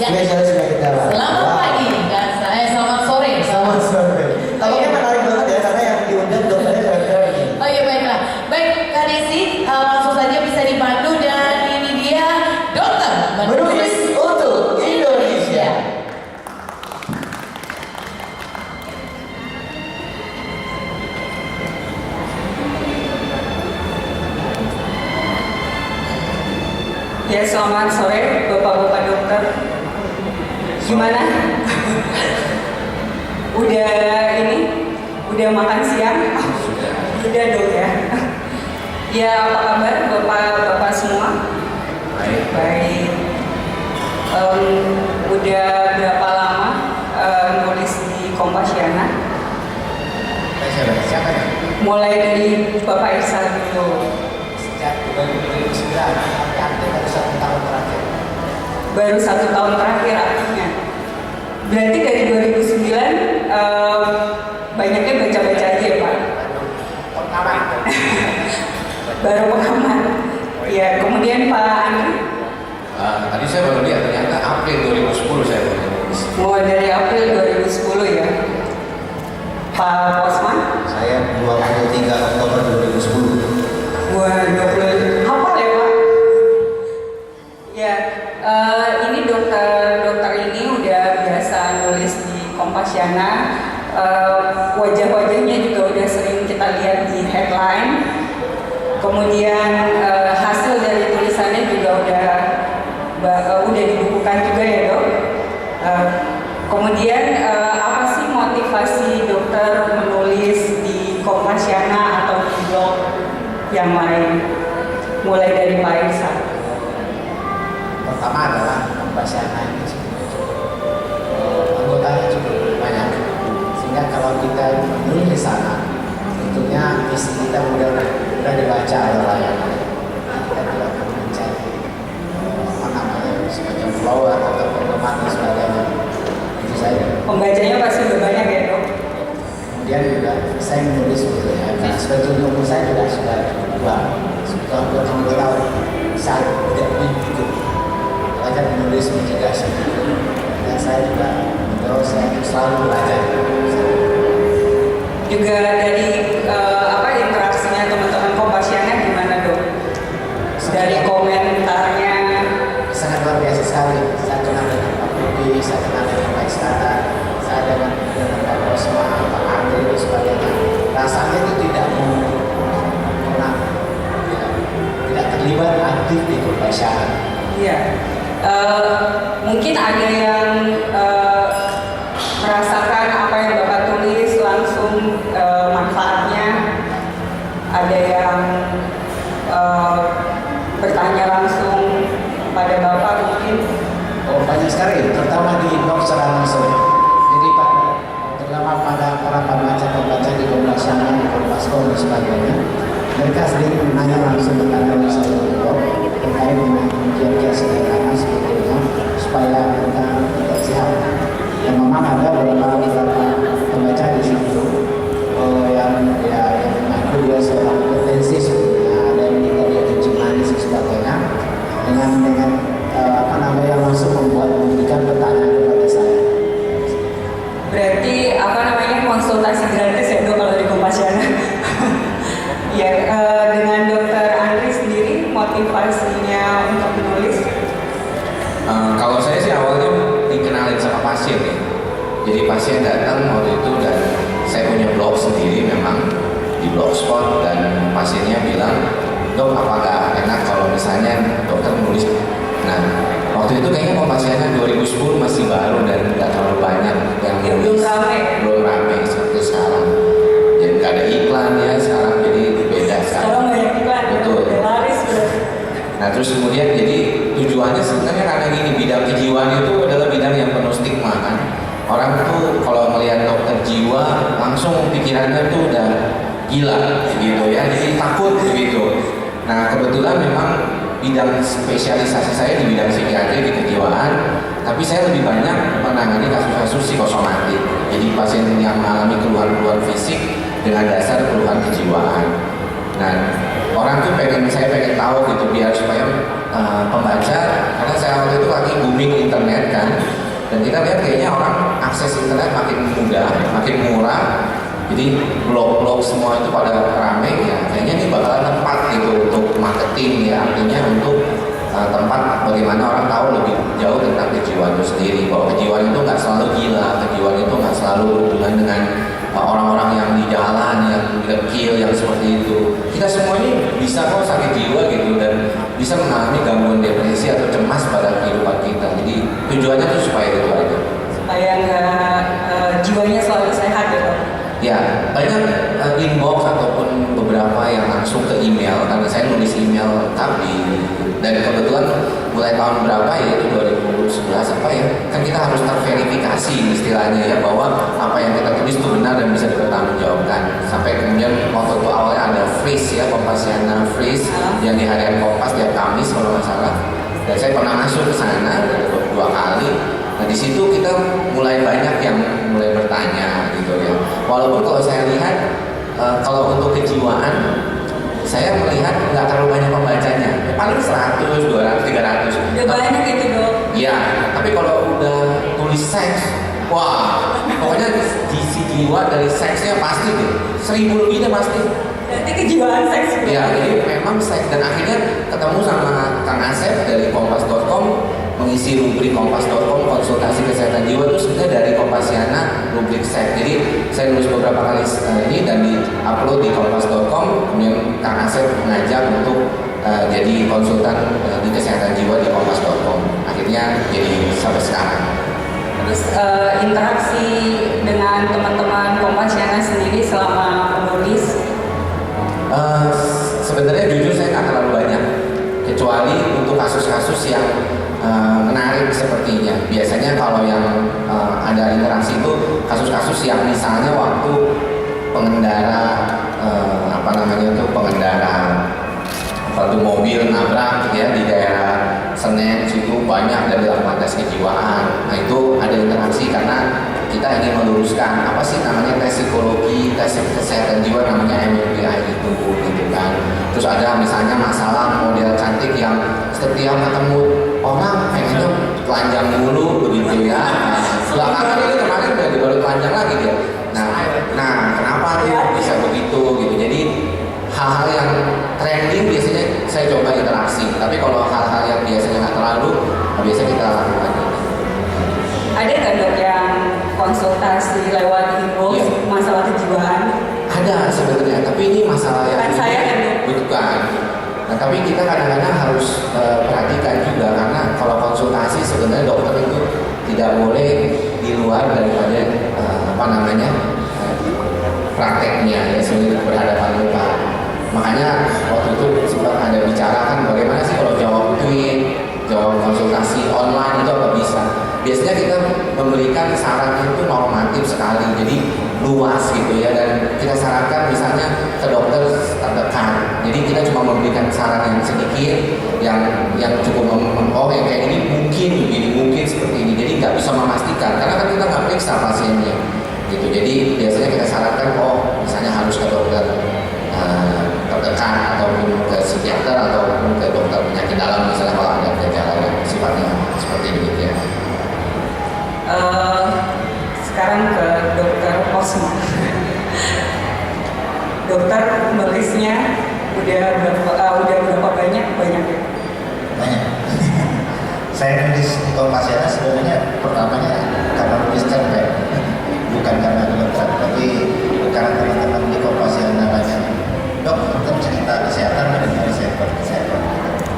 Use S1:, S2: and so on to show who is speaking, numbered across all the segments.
S1: Ya.
S2: Spesialis penyakit dalam.
S1: Selamat pagi dan saya selamat sore.
S2: Selamat sore. Tampaknya menarik banget ya karena yang diundang dokternya keren-keren nih.
S1: Oh iya baiklah. Baik Kak Desi, langsung saja bisa dipandu dan ini dia dokter
S2: Menulis untuk Indonesia.
S3: Ya, selamat sore Bapak-bapak dokter. Gimana? Udah makan siang? Udah dong ya. Ya, apa kabar Bapak-bapak semua? Baik. Udah berapa lama nulis di Kompasiana?
S2: Siapa ya?
S3: Mulai dari Bapak Irsa dulu.
S2: Sejak 2009 sampai aktif baru 1 tahun terakhir.
S3: Baru 1 tahun terakhir aktifnya. Berarti dari 2009 banyaknya baca-baca aja ya Pak?
S2: Pengamat.
S3: Baru pengamat. Ya, kemudian Pak Andri?
S4: Tadi saya baru lihat ternyata April 2010 saya baru nulis.
S3: Mulai dari April 2010 ya. Pak Posman?
S2: Saya 23 Oktober 2010.
S3: Wah, 20. Hafal ya Pak? Ya, ini dokter ini udah biasa nulis di Kompasiana. Wajah-wajahnya juga udah sering kita lihat di headline. Kemudian hasil dari tulisannya juga udah dibukukan juga ya dok. Kemudian apa sih motivasi dokter menulis di Kompasiana atau di blog yang lain? Mulai dari Pak Irsa.
S2: Pertama adalah Kompasiana ini anggotanya cukup banyak, sehingga kalau kita menulis di sana tentunya visi kita mudah dibaca oleh layanan. Kita tidak perlu mencari semacam follower atau penggemar dan sebagainya. Itu saja.
S3: Pembacanya pasti udah banyak ya dok.
S2: Kemudian juga saya menulis ya, karena sebetulnya umur saya juga sudah tua, sudah 20 tahun. Saya tidak cukup belajar menulis mencegah sendiri, dan saya juga saya selalu belajar.
S3: Juga dari interaksinya teman-teman Kompasiana gimana dok? Dari komentarnya.
S2: Sangat luar biasa sekali. Saya kenal dengan Pak Budi, saya kenal dengan Pak Istana, saya dengan Pak Rosma, Pak Andri dan sebagainya. Rasanya itu tidak pernah tidak terlibat aktif di Kompasiana.
S3: Iya. Mungkin ada yang merasakan apa yang Bapak tulis langsung manfaatnya. Ada yang bertanya langsung pada Bapak mungkin.
S2: Oh, banyak sekali, terutama di blog secara langsung. Jadi terutama pada para pembaca di Kompasiana, di Kompaskom dan sebagainya, mereka sering menanya langsung kepada saya di blog terkait dengan kiat-kiat sederhana sebetulnya supaya kita tidak sehat. Dan memang ada beberapa pembaca di situ yang mengaku dia seorang potensi sebetulnya, ada yang minta dia kencing manis dan sebagainya, dengan langsung memberikan pertanyaan kepada saya.
S3: Berarti konsultasi gratis ya dok kalau di Kompasiana. Ya, dengan dokter Andri sendiri motivasinya untuk menulis?
S4: Kalau saya sih awalnya dikenalin sama pasien ya. Jadi pasien datang waktu itu dan saya punya blog sendiri memang di Blogspot, dan pasiennya bilang, dok apakah enak kalau misalnya dokter menulis. Nah waktu itu kayaknya Kompasiana 2010 masih baru dan nggak terlalu banyak yang belum rame seperti sekarang. Jadi nggak ada iklan ya sekarang, jadi beda sekarang.
S3: Sekarang banyak iklan,
S4: betul.
S3: Laris.
S4: Nah terus kemudian jadi tujuannya sebenarnya karena gini, bidang kejiwaan itu adalah bidang yang penuh stigma kan. Orang tuh kalau melihat dokter jiwa langsung pikirannya tuh udah gila gitu ya, jadi takut begitu. Nah kebetulan memang bidang spesialisasi saya di bidang psikiatri, di kejiwaan, tapi saya lebih banyak menangani kasus-kasus psikosomatik. Jadi pasien yang mengalami keluhan-keluhan fisik dengan dasar keluhan kejiwaan. Nah orang tuh saya pengen tahu gitu biar supaya pembaca, karena saya waktu itu lagi booming internet kan, kita lihat kayaknya orang akses internet makin mudah, makin murah. Jadi blog-blog semua itu pada ramai ya. Kayaknya ini bakalan tempat gitu untuk marketing ya, artinya untuk tempat bagaimana orang tahu lebih jauh tentang kejiwaan itu sendiri. Bahwa kejiwaan itu nggak selalu gila, kejiwaan itu nggak selalu berhubungan dengan orang-orang yang di jalan, yang dekil, yang seperti itu. Kita semua ini bisa kok sakit jiwa gitu dan bisa mengalami gangguan depresi atau cemas pada kehidupan kita. Jadi tujuannya tuh supaya itu aja.
S3: Supaya nggak jiwanya selalu sehat gitu.
S4: Ya, banyak inbox ataupun beberapa yang langsung ke email karena saya nulis email tapi dan kebetulan mulai tahun berapa ya itu 2011 apa ya kan kita harus terverifikasi istilahnya ya bahwa apa yang kita tulis itu benar dan bisa dipertanggungjawabkan sampai kemudian waktu itu awalnya ada freeze ya Kompasiana freeze yang di harian Kompas tiap Kamis kalau nggak salah dan saya pernah masuk ke sana 2 kali. Nah di situ kita mulai banyak yang mulai bertanya gitu ya. Walaupun kalau saya lihat kalau untuk kejiwaan saya melihat nggak terlalu banyak pembacanya. Ya, paling 100, 200, 300.
S3: Udah banyak itu dok.
S4: Iya, tapi kalau udah tulis seks, wah pokoknya gizi jiwa dari seksnya pasti deh. 1000 lebihnya pasti.
S3: Berarti kejiwaan seks.
S4: Ya, jadi memang seks dan akhirnya ketemu sama Kang Asep dari Kompas.com mengisi rubrik Kompas.com konsultasi kesehatan jiwa itu sebenarnya dari Kompasiana rubrik seks. Jadi saya nulis beberapa kali ini dan di-upload di Kompas.com. Kemudian Kang Asep mengajak untuk jadi konsultan di kesehatan jiwa di Kompas.com. Akhirnya jadi sampai sekarang.
S3: Terus interaksi dengan teman-teman Kompasiana sendiri selama menulis?
S4: Sebenarnya jujur saya nggak terlalu banyak, kecuali untuk kasus-kasus yang menarik sepertinya. Biasanya kalau yang ada interaksi itu kasus-kasus yang misalnya waktu pengendara pengendara satu mobil nabrak ya di daerah Senen situ banyak dari dalam tes kejiwaan. Nah itu ada interaksi karena kita ingin meluruskan apa sih namanya tes psikologi, tes kesehatan jiwa namanya MBTI itu gitu kan. Terus ada misalnya masalah model cantik yang setiap ketemu orang pengennya telanjang dulu begitu ya. Belakangan ini kemarin udah dibalut telanjang lagi dia. Nah kenapa tuh bisa begitu gitu. Jadi hal-hal yang trending biasanya saya coba interaksi. Tapi kalau hal-hal yang biasanya nggak terlalu, biasanya kita lakukan.
S3: Ada nggak dok yang konsultasi lewat inbox masalah kejiwaan?
S4: Ada sebenarnya, tapi ini masalah yang
S3: Kan saya kan
S4: bukan. Nah, tapi kita kadang-kadang harus perhatikan juga karena kalau konsultasi sebenarnya dokter itu tidak boleh di luar daripada prakteknya ya sebenarnya berhadapan muka. Makanya waktu itu sempat ada bicara kan bagaimana sih kalau jawab tweet, jawab konsultasi online itu apa bisa? Biasanya kita memberikan saran itu normatif sekali, jadi luas gitu ya dan kita sarankan misalnya ke dokter terdekat. Jadi kita cuma memberikan saran yang sedikit, yang cukup yang kayak ini mungkin seperti ini. Jadi nggak bisa memastikan karena kan kita nggak periksa pasiennya gitu. Jadi biasanya kita sarankan misalnya harus ke dokter terdekat ataupun ke psikiater ataupun ke dokter penyakit dalam misalnya kalau ada gejala yang sifatnya seperti ini gitu ya.
S3: Sekarang ke dokter Osma. Dokter nulisnya udah berapa banyak ya?
S2: Banyak. Saya nulis di Kompasiana sebenarnya pertamanya karena nulis cerpen, bukan karena dokter, tapi karena teman-teman di Kompasiana banyak. Dok, tentang cerita kesehatan dan dari sektor kesehatan.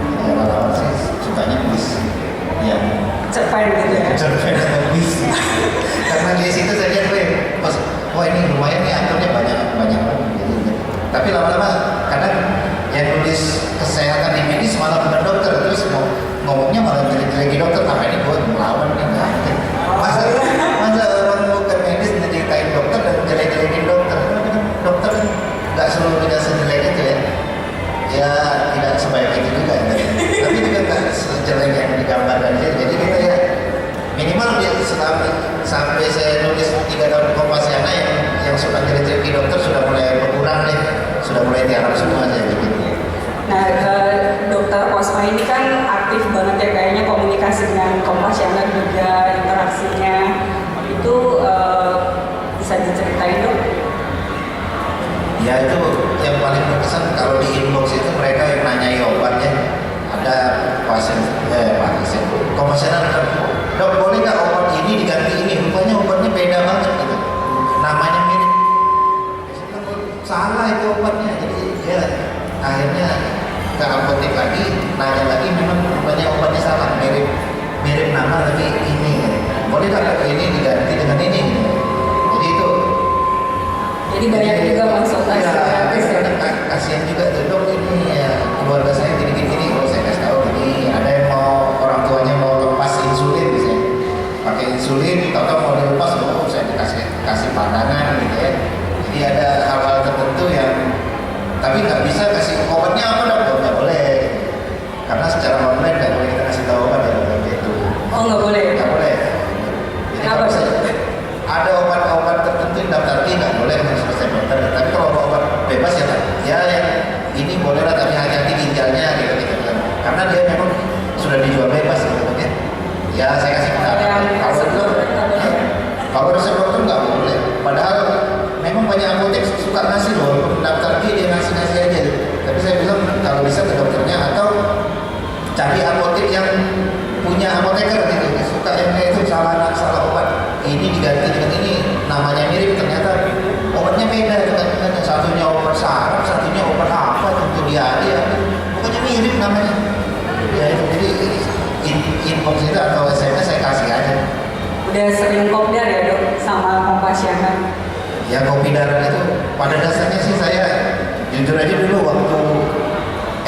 S2: Jadi awal-awal sih sukanya nulis yang
S3: Cerpen gitu ya?
S2: cerpen nulis. Karena di situ saya lihat, wah ini lumayan nih aturnya banyak. Tapi lama-lama kadang yang nulis kesehatan di medis malah benar dokter, terus ngomongnya malah jelek-jelekin dokter. Nah ini buat melawan nih, masa orang bukan medis ngeceritain dokter dan jelek-jelekin dokter. Dokter kan nggak seluruh tidak sejelek itu ya tidak sebaik itu juga tapi juga nggak sejelek yang digambarkan. Jadi kita ya minimal sampai saya nulis 3 tahun di Kompasiana yang suka jelek-jelekin dokter sudah mulai berkurang nih, sudah mulai tiarap semua saya gitu.
S3: Nah, dokter Osma ini kan aktif banget ya kayaknya komunikasi dengan Kompasiana juga, interaksinya
S2: Ya itu yang paling berkesan kalau di inbox itu mereka yang nanyai obatnya. Ada pasien komisioner, dok boleh nggak obat ini diganti ini? Rupanya obatnya beda banget gitu, namanya mirip. Salah itu obatnya, jadi ya akhirnya ke apotek lagi, nanya lagi, memang rupanya obatnya salah, mirip nama tapi ini. Boleh nggak ini diganti dengan ini? Jadi itu.
S3: Jadi banyak juga konsultasi gratis ya.
S2: Kasihan juga tuh dok, ini ya, keluarga saya gini-gini, kalau saya kasih tahu ini ada yang mau orang tuanya mau lepas insulin misalnya, pakai insulin, tahu-tahu mau dilepas, saya dikasih pandangan gitu ya. Jadi ada hal-hal tertentu yang tapi nggak bisa kasih obatnya apa dok, nggak boleh, karena secara online nggak boleh kita kasih tahu obat ya gitu.
S3: Oh nggak boleh?
S2: Nggak boleh. Jadi
S3: Apa sih?
S2: Ada obat-obat tertentu yang daftar nggak boleh selesai dokter, tapi kalau obat bebas ya kan, ya yang ini boleh lah, tapi hati-hati ginjalnya gitu kan, karena dia memang sudah dijual bebas gitu kan ya. Ya saya kasih pendapat. Kalau resep dokter nggak boleh, padahal memang banyak apotek suka ngasih loh, daftar dia ngasih aja. Tapi saya bilang kalau bisa ke dokternya atau cari apotek yang punya apoteker gitu, suka yang itu salah obat, ini diganti dengan ini, namanya mirip, ternyata obatnya beda gitu kan, satunya obat saraf, satunya obat apa untuk diare, pokoknya mirip namanya. Ya itu jadi inbox itu atau SMS saya kasih aja.
S3: Udah sering kopdar ya dok sama Kompasiana?
S2: Ya kopi darah itu pada dasarnya sih saya jujur aja dulu waktu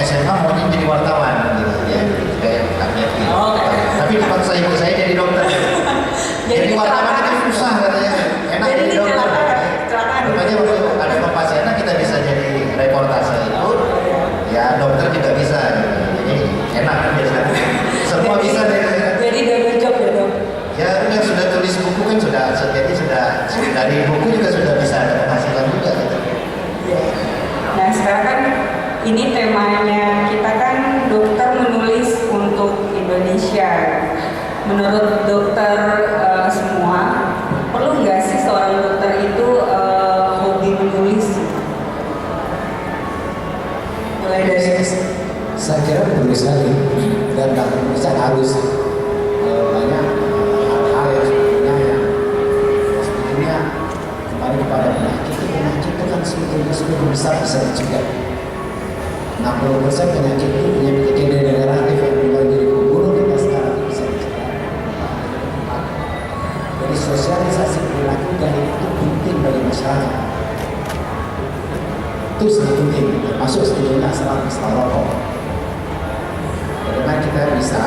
S2: SMA maunya jadi wartawan gitu ya, kayak kaget gitu.
S3: Oh,
S2: tapi dipaksa ibu saya jadi dokter. Jadi wartawan itu susah katanya, enak jadi dokter. Rupanya waktu ada Kompasiana kita bisa jadi reportase itu, ya dokter juga bisa gitu. Jadi enak kan biasanya, semua bisa deh.
S3: Jadi double job ya dok?
S2: Ya udah sudah tulis buku kan jadi sudah dari buku juga sudah bisa ada penghasilan juga gitu.
S3: Nah sekarang kan ini temanya kita kan dokter menulis untuk Indonesia. Menurut dokter semua, perlu nggak sih seorang dokter itu hobi menulis? Mulai dari
S2: Saya kira perlu sekali, dan bisa harus banyak hal-hal yang sebetulnya kembali kepada penyakit itu kan sebetulnya sudah besar juga. 60% penyakit itu penyakit degeneratif yang tinggal jadi pembunuh kita sekarang bisa dicegah. Jadi sosialisasi perilaku dan itu penting bagi masyarakat. Itu sangat penting, termasuk sebetulnya masalah rokok. Bagaimana kita bisa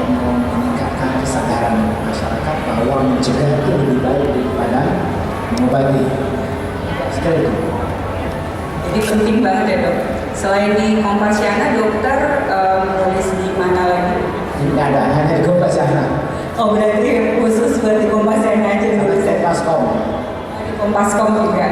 S2: meningkatkan kesadaran masyarakat bahwa mencegah itu lebih baik daripada mengobati. Sekali itu.
S3: Jadi penting banget ya dok. Selain di Kompasiana, dokter menulis di mana lagi?
S2: Tidak ada, hanya di Kompasiana.
S3: Oh berarti khusus buat di Kompasiana aja nulis.
S2: Kompaskom.
S3: Di Kompaskom juga.